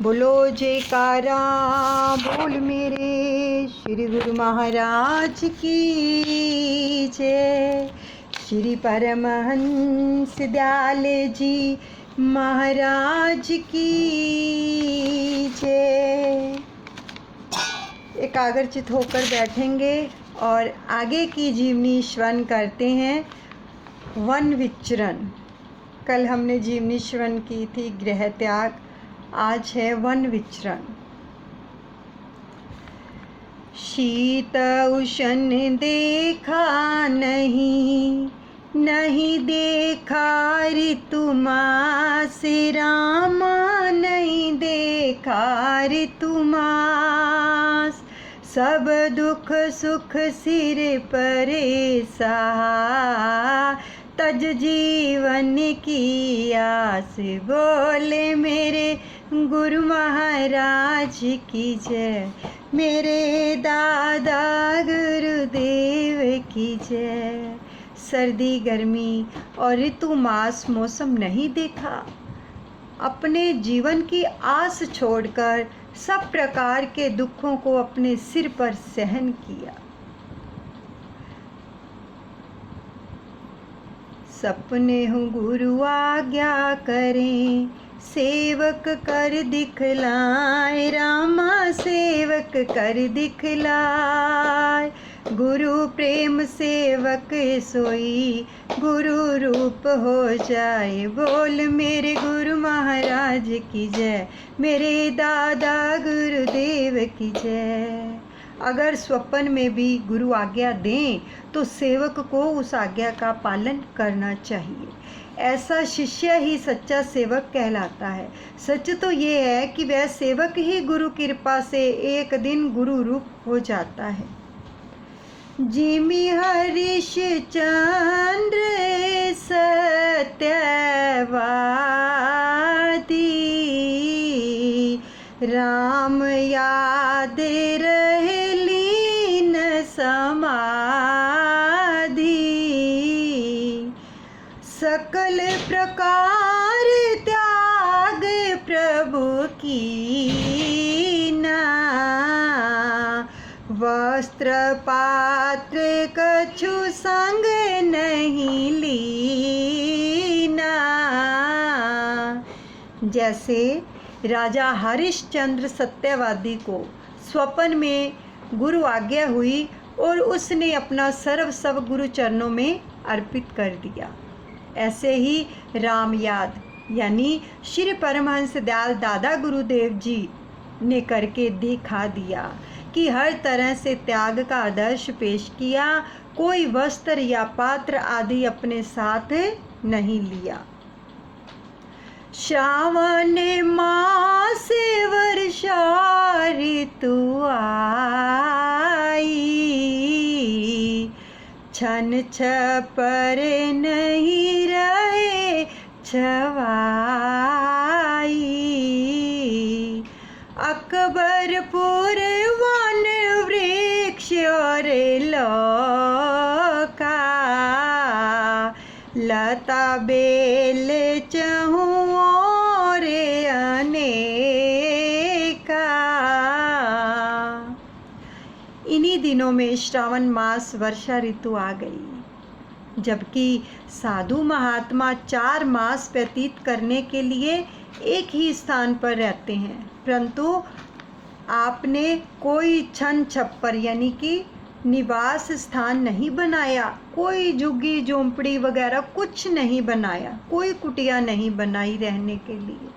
बोलो जयकारा बोल मेरे श्री गुरु महाराज की जय। श्री परमहंस दयाल जी महाराज की जय। एकाग्रचित होकर बैठेंगे और आगे की जीवनी श्रवण करते हैं। वन विचरण। कल हमने जीवनी श्रवण की थी गृह त्याग, आज है वन विचरण। शीत उष्ण देखा नहीं, नहीं देखा ऋतु मास रामा, नहीं देखा ऋतु मास। सब दुख सुख सिर पर सहा, तज जीवन की आस। बोले मेरे गुरु महाराज की जय, मेरे दादा गुरुदेव की जय। सर्दी गर्मी और ऋतु मास मौसम नहीं देखा, अपने जीवन की आस छोड़कर सब प्रकार के दुखों को अपने सिर पर सहन किया। सपने हूँ गुरु आज्ञा करें, सेवक कर दिखलाए रामा, सेवक कर दिखलाए। गुरु प्रेम सेवक सोई, गुरु रूप हो जाए। बोल मेरे गुरु महाराज की जय, मेरे दादा गुरुदेव की जय। अगर स्वप्न में भी गुरु आज्ञा दें तो सेवक को उस आज्ञा का पालन करना चाहिए। ऐसा शिष्य ही सच्चा सेवक कहलाता है। सच तो ये है कि वह सेवक ही गुरु कृपा से एक दिन गुरु रूप हो जाता है। जिमि हरीश चंद्र सत्यवादी, राम याद रहे लीन समाधि। सकल प्रकार त्याग प्रभु कीना, वस्त्र पात्र कछु संग नहीं लीना। जैसे राजा हरिश्चंद्र सत्यवादी को स्वप्न में गुरु आज्ञा हुई और उसने अपना सर्वस्व गुरु चरणों में अर्पित कर दिया, ऐसे ही राम याद यानी श्री परमहंस दयाल दादा गुरुदेव जी ने करके दिखा दिया कि हर तरह से त्याग का आदर्श पेश किया। कोई वस्त्र या पात्र आदि अपने साथ नहीं लिया। श्रावण मास वर्षा ऋतु आई, छन छपर नहीं रहे छवाई। अकबरपुर वन वृक्ष और लौका, लता बेल चहूँ और अनेका। इन्हीं दिनों में श्रावण मास वर्षा ऋतु आ गई। जबकि साधु महात्मा 4 मास व्यतीत करने के लिए एक ही स्थान पर रहते हैं, परंतु आपने कोई छन छप्पर यानी कि निवास स्थान नहीं बनाया, कोई झुग्गी झोंपड़ी वगैरह कुछ नहीं बनाया, कोई कुटिया नहीं बनाई रहने के लिए।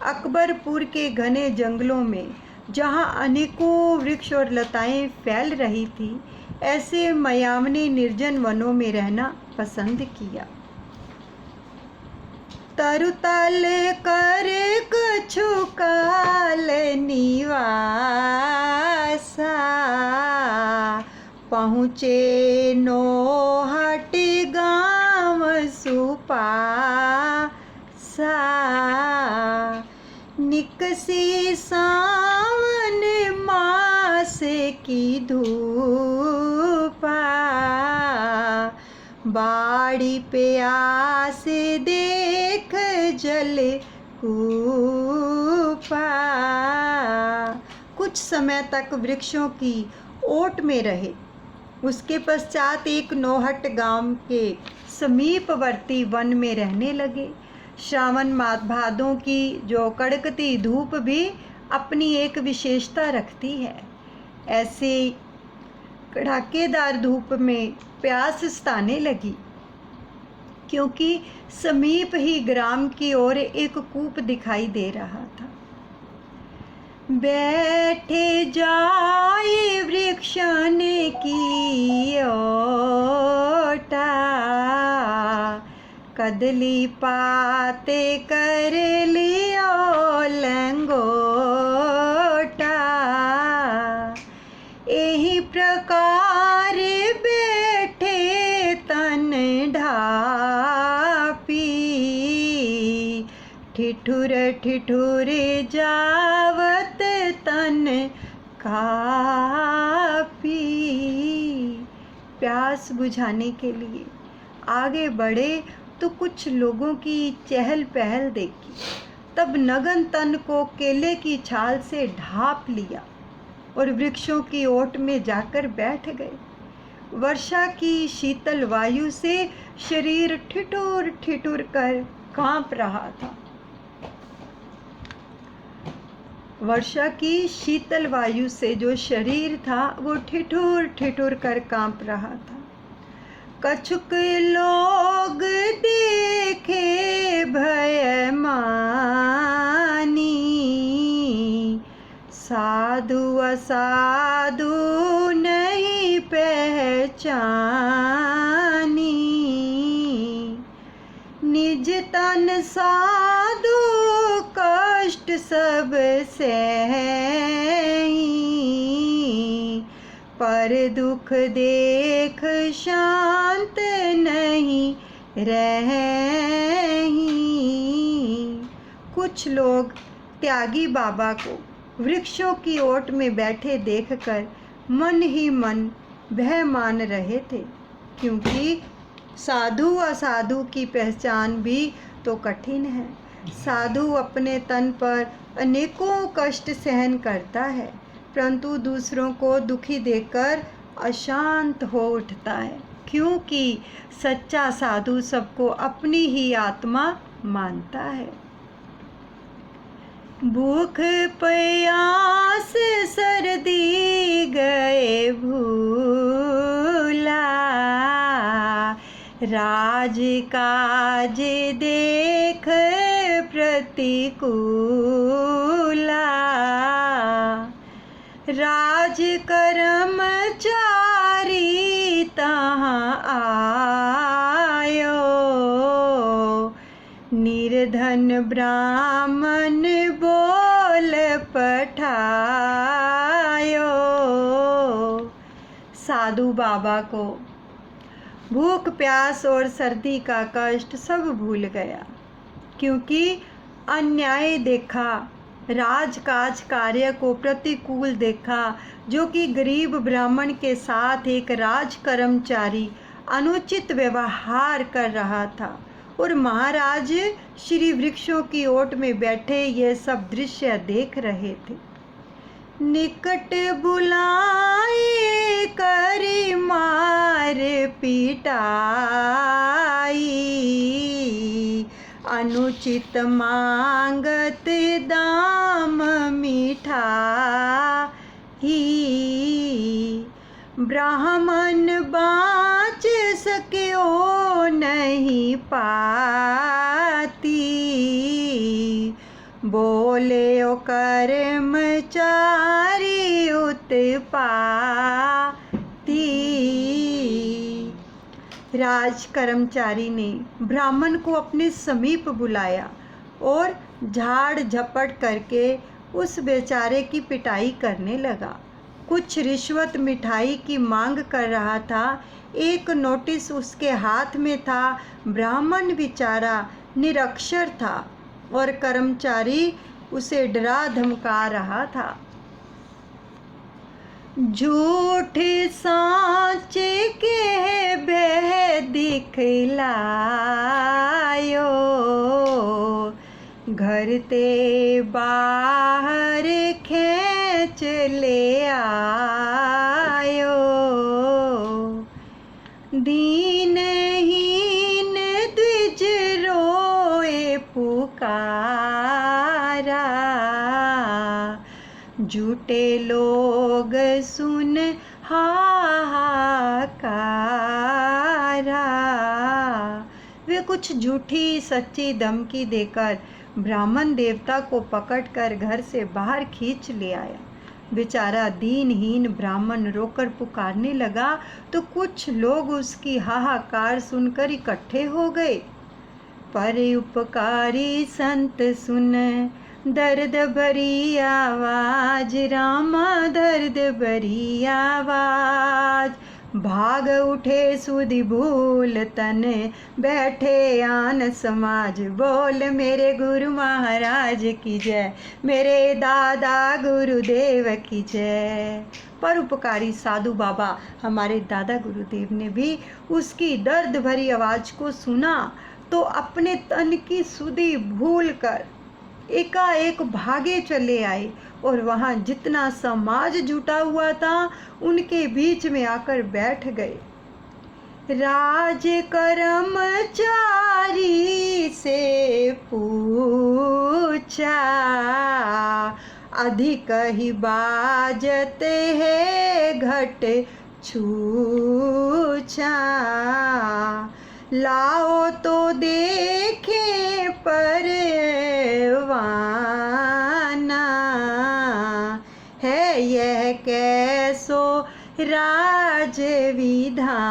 अकबरपुर के घने जंगलों में जहाँ अनेकों वृक्ष और लताएं फैल रही थी, ऐसे मायावनी निर्जन वनों में रहना पसंद किया। तरुतल कर कछु काल निवासा, पहुँचे नौहट गाँव सुपासा। निकसी सावन मास की धूपा, बाड़ी पे आस देख जल कूपा। कुछ समय तक वृक्षों की ओट में रहे। उसके पश्चात एक नौहट गांव के समीपवर्ती वन में रहने लगे। श्रावण भादों की जो कड़कती धूप भी अपनी एक विशेषता रखती है। ऐसे कड़ाकेदार धूप में प्यास सताने लगी, क्योंकि समीप ही ग्राम की ओर एक कूप दिखाई दे रहा था। बैठे जाए वृक्षन की ओटा, कदली पाते कर लियो लंगोटा। यही प्रकार बैठे तन ढापी, ठिठुर ठिठुर जावत तन कापी। प्यास बुझाने के लिए आगे बढ़े तो कुछ लोगों की चहल पहल देखी। तब नगन तन को केले की छाल से ढाप लिया और वृक्षों की ओट में जाकर बैठ गए। वर्षा की शीतल वायु से शरीर ठिठुर ठिठुर कर कांप रहा था। वर्षा की शीतल वायु से जो शरीर था वो ठिठुर ठिठुर कर कांप रहा था। कछुक लोग देखे भय मानी, साधु असाधु नहीं पहचानी। निज तन साधु कष्ट सब सही, पर दुख देख शांत नहीं रही। कुछ लोग त्यागी बाबा को वृक्षों की ओट में बैठे देखकर मन ही मन भय मान रहे थे, क्योंकि साधु असाधु की पहचान भी तो कठिन है। साधु अपने तन पर अनेकों कष्ट सहन करता है, परंतु दूसरों को दुखी देखकर अशांत हो उठता है, क्योंकि सच्चा साधु सबको अपनी ही आत्मा मानता है। भूख प्यास सर्दी गए भूला, राज काज देख प्रतिकूला। राज कर्मचारी तहाँ आयो, निर्धन ब्राह्मण बोल पठायो। साधु बाबा को भूख प्यास और सर्दी का कष्ट सब भूल गया, क्योंकि अन्याय देखा, राजकाज कार्य को प्रतिकूल देखा, जो कि गरीब ब्राह्मण के साथ एक राज कर्मचारी अनुचित व्यवहार कर रहा था, और महाराज श्री वृक्षों की ओट में बैठे ये सब दृश्य देख रहे थे। निकट बुलाए करी मार पिटाई, अनुचित मांगत दाम मिठाई। ब्राह्मण बाँच सक्यो नहीं पाती, बोले ओ कर्मचारी उत्पाती। राज कर्मचारी ने ब्राह्मण को अपने समीप बुलाया और झाड़ झपट करके उस बेचारे की पिटाई करने लगा। कुछ रिश्वत मिठाई की मांग कर रहा था। एक नोटिस उसके हाथ में था। ब्राह्मण बेचारा निरक्षर था और कर्मचारी उसे डरा धमका रहा था। झूठ साँच के बह दिखलायो, घर ते बाहर खींच खींच ले आयो। दीनहीन द्विज रोए पुकारा, झूठे लोग सुन हाहाकारा। वे कुछ झूठी सच्ची धमकी देकर ब्राह्मण देवता को पकड़कर घर से बाहर खींच ले आया। बेचारा दीनहीन ब्राह्मण रोकर पुकारने लगा तो कुछ लोग उसकी हाहाकार सुनकर इकट्ठे हो गए। परोपकारी संत सुन दर्द भरी आवाज, रामा दर्द भरी आवाज। भाग उठे सुधि भूल तन, बैठे आन समाज। बोल मेरे गुरु महाराज की जय, मेरे दादा गुरुदेव की जय। परोपकारी साधु बाबा हमारे दादा गुरुदेव ने भी उसकी दर्द भरी आवाज़ को सुना तो अपने तन की सुधि भूल कर एकाएक भागे चले आए और वहाँ जितना समाज जुटा हुआ था उनके बीच में आकर बैठ गए। राज कर्मचारी से पूछा, अधिक ही बाजत है घट छूछा। लाओ तो देखे परवाना, है यह कैसो राज विधाना।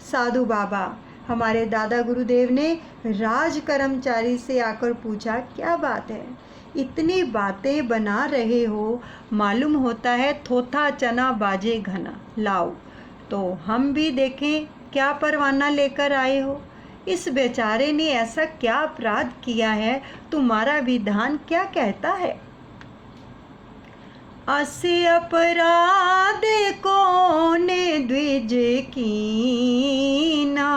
साधु बाबा हमारे दादा गुरुदेव ने राज कर्मचारी से आकर पूछा, क्या बात है, इतनी बातें बना रहे हो, मालूम होता है थोथा चना बाजे घना। लाओ तो हम भी देखें क्या परवाना लेकर आए हो। इस बेचारे ने ऐसा क्या अपराध किया है, तुम्हारा विधान क्या कहता है। असे अपराध कौन द्विज कीना,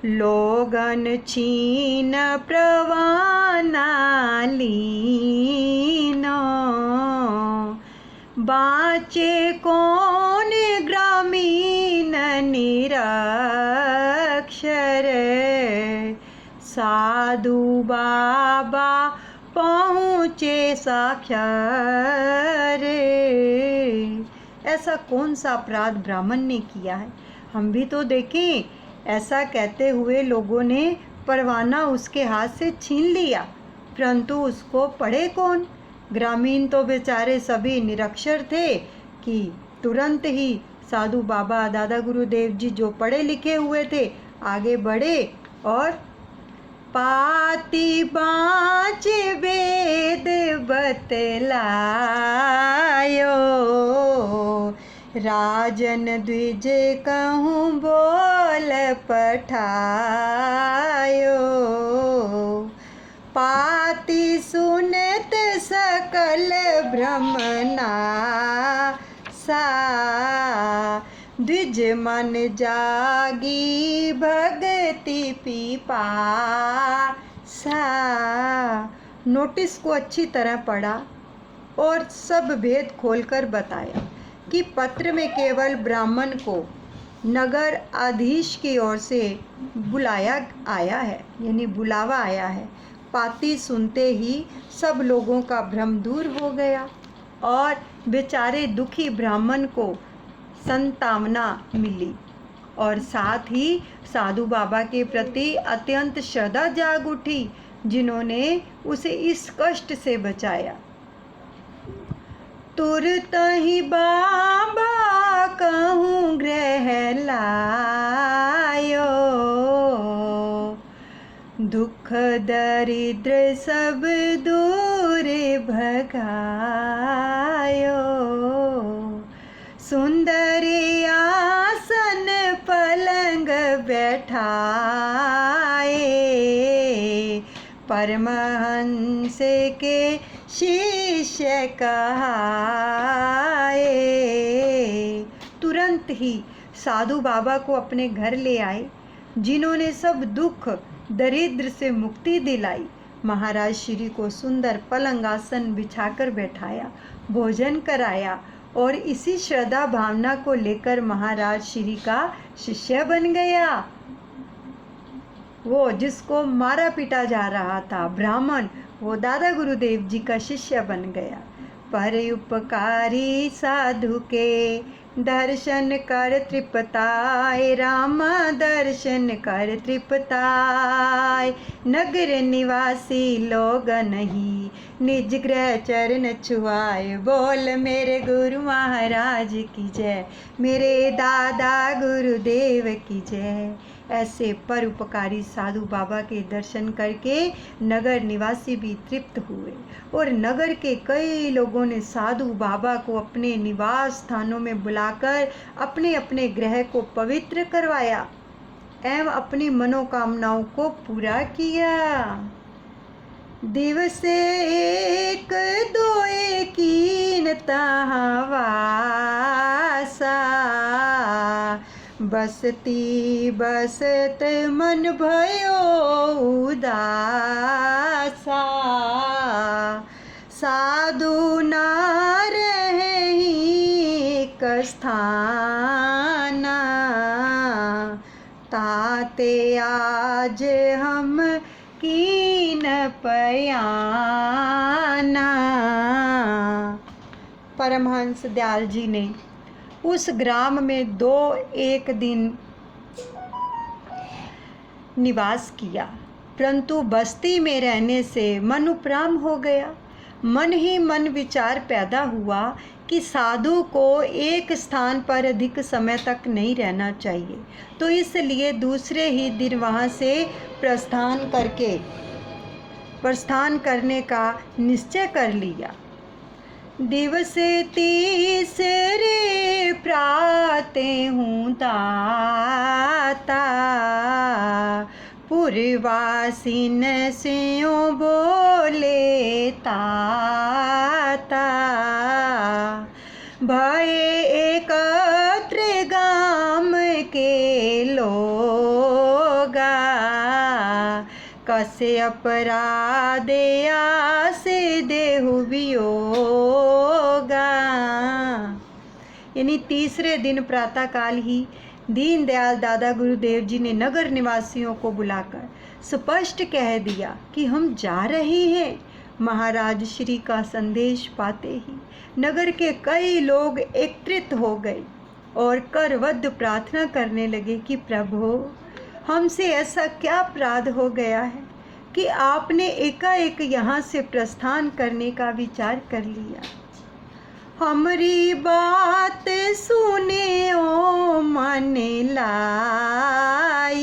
लोगन छीन प्रवाना लीना। बाचे कौन ग्रामीण निरक्षर, साधु बाबा पहुँचे साक्षर। ऐसा कौन सा अपराध ब्राह्मण ने किया है, हम भी तो देखें। ऐसा कहते हुए लोगों ने परवाना उसके हाथ से छीन लिया, परंतु उसको पढ़े कौन। ग्रामीण तो बेचारे सभी निरक्षर थे कि तुरंत ही साधु बाबा दादा गुरुदेव जी जो पढ़े लिखे हुए थे आगे बढ़े और पाती बाँच वेद बतलायो, राजन द्विज कहूँ बोल पठायो। पाती सुनत सकल ब्रह्मना सा, द्विज मन जागी भगति पिपासा। नोटिस को अच्छी तरह पढ़ा और सब भेद खोलकर बताया कि पत्र में केवल ब्राह्मण को नगर अधीश की ओर से बुलाया आया है, यानी बुलावा आया है। पाती सुनते ही सब लोगों का भ्रम दूर हो गया और बेचारे दुखी ब्राह्मण को संतावना मिली और साथ ही साधु बाबा के प्रति अत्यंत श्रद्धा जाग उठी, जिन्होंने उसे इस कष्ट से बचाया। तुरत ही बाबा कहूँ ग्रह लायो, दुख दरिद्र सब दूर भगायो। सुंदर आसन पलंग बैठाए, परमहंस के शिष्य कहाए। तुरंत ही साधु बाबा को अपने घर ले आए, जिन्होंने सब दुख दरिद्र से मुक्ति दिलाई। महाराज श्री को सुंदर पलंग आसन बिछाकर बैठाया, भोजन कराया और इसी श्रद्धा भावना को लेकर महाराज श्री का शिष्य बन गया। वो जिसको मारा पीटा जा रहा था ब्राह्मण, वो दादा गुरुदेव जी का शिष्य बन गया। पर उपकारी साधु के दर्शन कर तृप्ताय, रामा दर्शन कर तृप्ताय। नगर निवासी लोग नहीं निज गृह चरण छुआए। बोल मेरे गुरु महाराज की जय, मेरे दादा गुरुदेव की जय। ऐसे परोपकारी साधु बाबा के दर्शन करके नगर निवासी भी तृप्त हुए और नगर के कई लोगों ने साधु बाबा को अपने निवास स्थानों में बुलाकर अपने अपने गृह को पवित्र करवाया एवं अपनी मनोकामनाओं को पूरा किया। दिवस एक दो कीन तहाँ वासा, बसती बसत मन भयो उदासा। साधु ना रही एक स्थाना, ताते आज हम कीन पयाना। परमहंस दयाल जी ने उस ग्राम में एक दिन निवास किया, परंतु बस्ती में रहने से मन उपराम हो गया। मन ही मन विचार पैदा हुआ कि साधु को एक स्थान पर अधिक समय तक नहीं रहना चाहिए, तो इसलिए दूसरे ही दिन वहाँ से प्रस्थान करने का निश्चय कर लिया। दिवस तीसरे प्राते हूँ दाता, पुरवासिन स्यों बोले ताता। भय एकत्र गाम के लोगा, कसे अपराधे आसे देहु वियोगा। यानी तीसरे दिन प्रातःकाल ही दीनदयाल दादा गुरुदेव जी ने नगर निवासियों को बुलाकर स्पष्ट कह दिया कि हम जा रहे हैं। महाराज श्री का संदेश पाते ही नगर के कई लोग एकत्रित हो गए और करबद्ध प्रार्थना करने लगे कि प्रभु, हमसे ऐसा क्या अपराध हो गया है कि आपने एकाएक यहाँ से प्रस्थान करने का विचार कर लिया। हमारी बात सुने ओ मन लाई,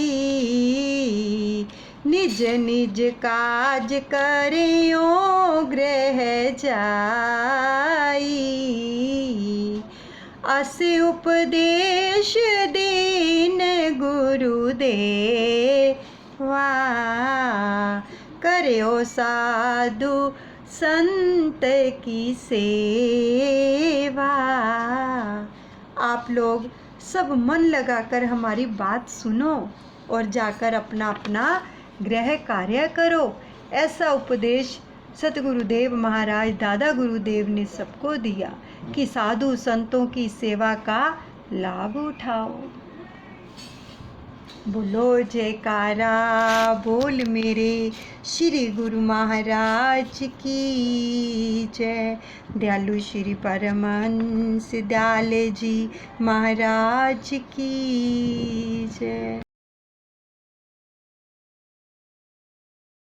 निज निज काज करे ओ गृह जाई। अस उपदेश दीन गुरुदेवा, करो साधु संत की सेवा। आप लोग सब मन लगाकर हमारी बात सुनो और जाकर अपना अपना गृह कार्य करो। ऐसा उपदेश सतगुरुदेव महाराज दादा गुरुदेव ने सबको दिया कि साधु संतों की सेवा का लाभ उठाओ। बोलो जयकारा बोल मेरे श्री गुरु महाराज की जय। दयालु श्री परमहंस दयाल जी महाराज की जय।